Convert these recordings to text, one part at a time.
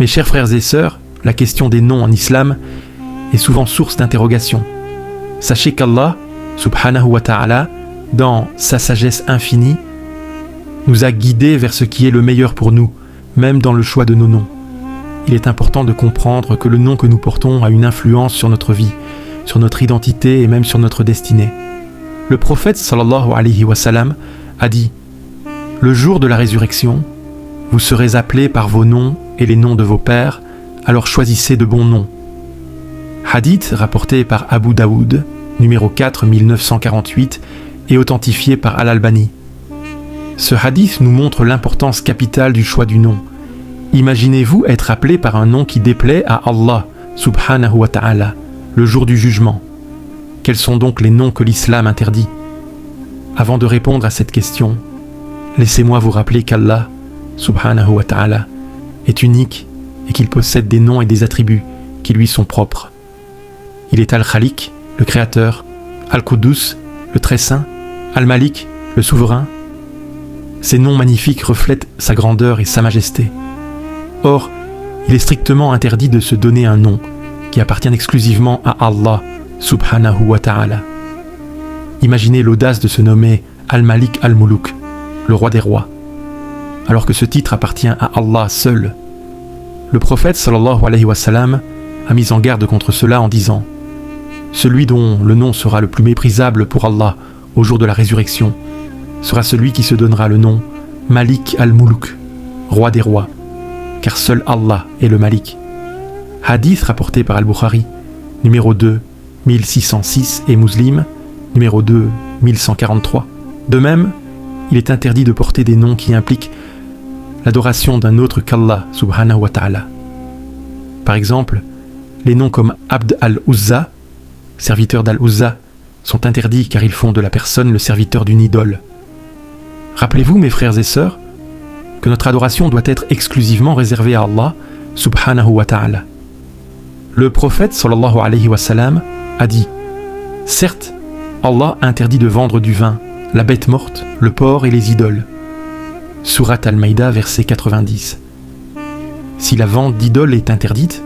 Mes chers frères et sœurs, la question des noms en islam est souvent source d'interrogation. Sachez qu'Allah, subhanahu wa ta'ala, dans sa sagesse infinie, nous a guidés vers ce qui est le meilleur pour nous, même dans le choix de nos noms. Il est important de comprendre que le nom que nous portons a une influence sur notre vie, sur notre identité et même sur notre destinée. Le prophète sallallahu alayhi wa sallam a dit « Le jour de la résurrection, vous serez appelés par vos noms et les noms de vos pères, alors choisissez de bons noms. » Hadith rapporté par Abu Daoud, numéro 4 1948, et authentifié par Al-Albani. Ce hadith nous montre l'importance capitale du choix du nom. Imaginez-vous être appelé par un nom qui déplaît à Allah, subhanahu wa ta'ala, le jour du jugement. Quels sont donc les noms que l'islam interdit? Avant de répondre à cette question, laissez-moi vous rappeler qu'Allah, subhanahu wa ta'ala, est unique et qu'il possède des noms et des attributs qui lui sont propres. Il est Al-Khaliq, le créateur, Al-Quddus, le très saint, Al-Malik, le souverain. Ces noms magnifiques reflètent sa grandeur et sa majesté. Or, il est strictement interdit de se donner un nom qui appartient exclusivement à Allah, subhanahu wa ta'ala. Imaginez l'audace de se nommer Al-Malik Al-Muluk, le roi des rois, alors que ce titre appartient à Allah seul. Le prophète sallallahu alayhi wa sallam a mis en garde contre cela en disant « Celui dont le nom sera le plus méprisable pour Allah au jour de la résurrection sera celui qui se donnera le nom Malik al-Muluk, roi des rois, car seul Allah est le Malik. » Hadith rapporté par Al-Bukhari, numéro 2, 1606 et Muslim, numéro 2, 1143. De même, il est interdit de porter des noms qui impliquent l'adoration d'un autre qu'Allah, subhanahu wa ta'ala. Par exemple, les noms comme Abd al-Uzza, serviteur d'Al-Uzza, sont interdits car ils font de la personne le serviteur d'une idole. Rappelez-vous, mes frères et sœurs, que notre adoration doit être exclusivement réservée à Allah, subhanahu wa ta'ala. Le prophète sallallahu alayhi wa sallam a dit « Certes, Allah interdit de vendre du vin, la bête morte, le porc et les idoles. » Surat Al-Maïda, verset 90. Si la vente d'idoles est interdite,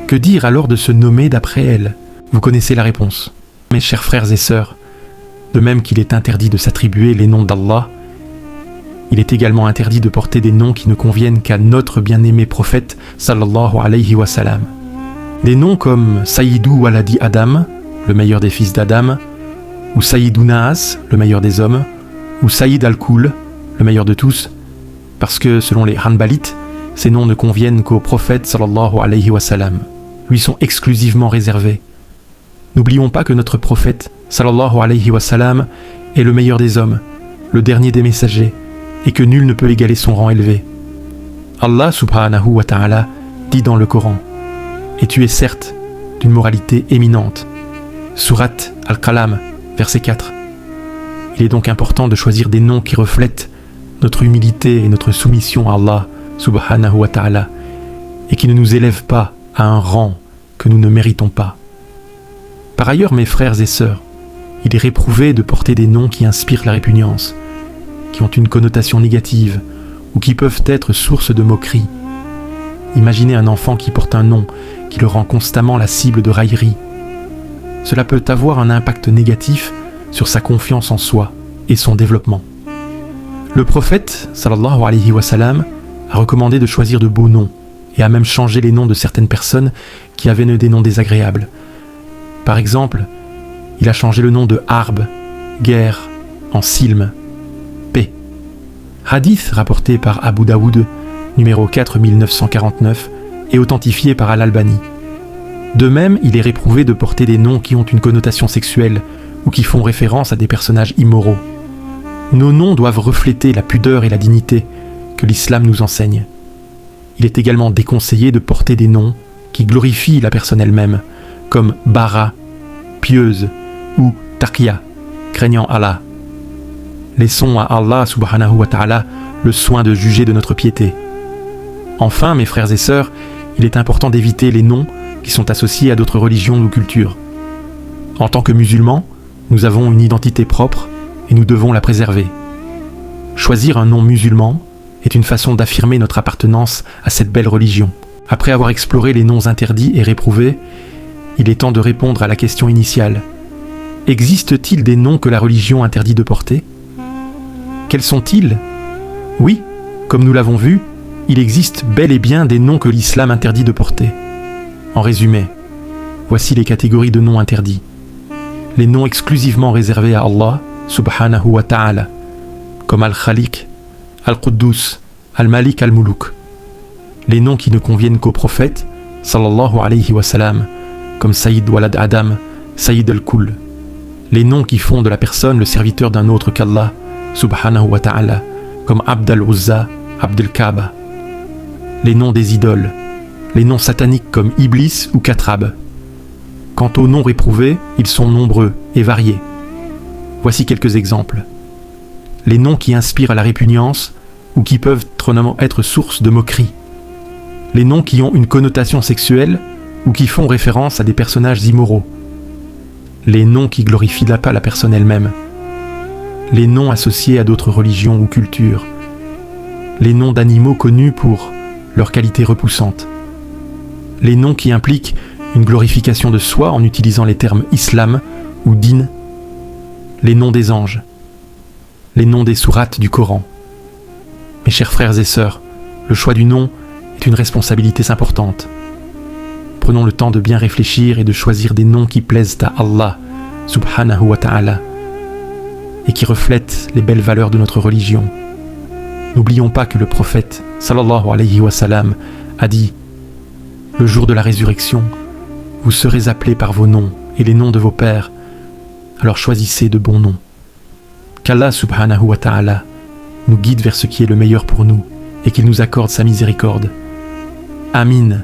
que dire alors de se nommer d'après elle? Vous connaissez la réponse. Mes chers frères et sœurs, de même qu'il est interdit de s'attribuer les noms d'Allah, il est également interdit de porter des noms qui ne conviennent qu'à notre bien-aimé prophète sallallahu alayhi wa sallam. Des noms comme Sayyidou Waladi Adam, le meilleur des fils d'Adam, ou Sayyidou Naas, le meilleur des hommes, ou Sayyid al-Kul, le meilleur de tous, parce que selon les Hanbalites, ces noms ne conviennent qu'au prophète sallallahu alayhi wa sallam, lui sont exclusivement réservés. N'oublions pas que notre prophète sallallahu alayhi wa sallam est le meilleur des hommes, le dernier des messagers, et que nul ne peut égaler son rang élevé. Allah subhanahu wa ta'ala dit dans le Coran « Et tu es certes d'une moralité éminente » Surat Al-Qalam, verset 4. Il est donc important de choisir des noms qui reflètent notre humilité et notre soumission à Allah subhanahu wa ta'ala et qui ne nous élèvent pas à un rang que nous ne méritons pas. Par ailleurs, mes frères et sœurs, il est réprouvé de porter des noms qui inspirent la répugnance, qui ont une connotation négative ou qui peuvent être source de moquerie. Imaginez un enfant qui porte un nom qui le rend constamment la cible de railleries. Cela peut avoir un impact négatif sur sa confiance en soi et son développement. Le prophète, sallallahu alayhi wa sallam, a recommandé de choisir de beaux noms et a même changé les noms de certaines personnes qui avaient des noms désagréables. Par exemple, il a changé le nom de Harb, guerre, en Silm, paix. Hadith rapporté par Abu Daoud, numéro 4949, et authentifié par Al-Albani. De même, il est réprouvé de porter des noms qui ont une connotation sexuelle ou qui font référence à des personnages immoraux. Nos noms doivent refléter la pudeur et la dignité que l'islam nous enseigne. Il est également déconseillé de porter des noms qui glorifient la personne elle-même, comme Bara, pieuse, ou Taqia, craignant Allah. Laissons à Allah subhanahu wa ta'ala le soin de juger de notre piété. Enfin, mes frères et sœurs, il est important d'éviter les noms qui sont associés à d'autres religions ou cultures. En tant que musulmans, nous avons une identité propre et nous devons la préserver. Choisir un nom musulman est une façon d'affirmer notre appartenance à cette belle religion. Après avoir exploré les noms interdits et réprouvés, il est temps de répondre à la question initiale. Existe-t-il des noms que la religion interdit de porter ? Quels sont-ils ? Oui, comme nous l'avons vu, il existe bel et bien des noms que l'islam interdit de porter. En résumé, voici les catégories de noms interdits. Les noms exclusivement réservés à Allah, subhanahu wa ta'ala, comme Al-Khaliq, Al-Quddus, Al-Malik, Al-Muluk. Les noms qui ne conviennent qu'au prophète, sallallahu alayhi wa sallam, comme Sayyid Walad Adam, Sayyid Al-Kull. Les noms qui font de la personne le serviteur d'un autre qu'Allah, subhanahu wa ta'ala, comme Abd al-Uzza, Abd al-Kaaba. Les noms des idoles, les noms sataniques comme Iblis ou Katrab. Quant aux noms réprouvés, ils sont nombreux et variés. Voici quelques exemples. Les noms qui inspirent à la répugnance ou qui peuvent être source de moquerie. Les noms qui ont une connotation sexuelle ou qui font référence à des personnages immoraux. Les noms qui glorifient pas la personne elle-même. Les noms associés à d'autres religions ou cultures. Les noms d'animaux connus pour leur qualité repoussante. Les noms qui impliquent une glorification de soi en utilisant les termes islam ou din. Les noms des anges. Les noms des sourates du Coran. Mes chers frères et sœurs, le choix du nom est une responsabilité importante. Prenons le temps de bien réfléchir et de choisir des noms qui plaisent à Allah, subhanahu wa ta'ala, et qui reflètent les belles valeurs de notre religion. N'oublions pas que le prophète, sallallahu alayhi wa sallam, a dit « Le jour de la résurrection, vous serez appelés par vos noms et les noms de vos pères, alors choisissez de bons noms. » Qu'Allah subhanahu wa ta'ala nous guide vers ce qui est le meilleur pour nous et qu'il nous accorde sa miséricorde. Amin.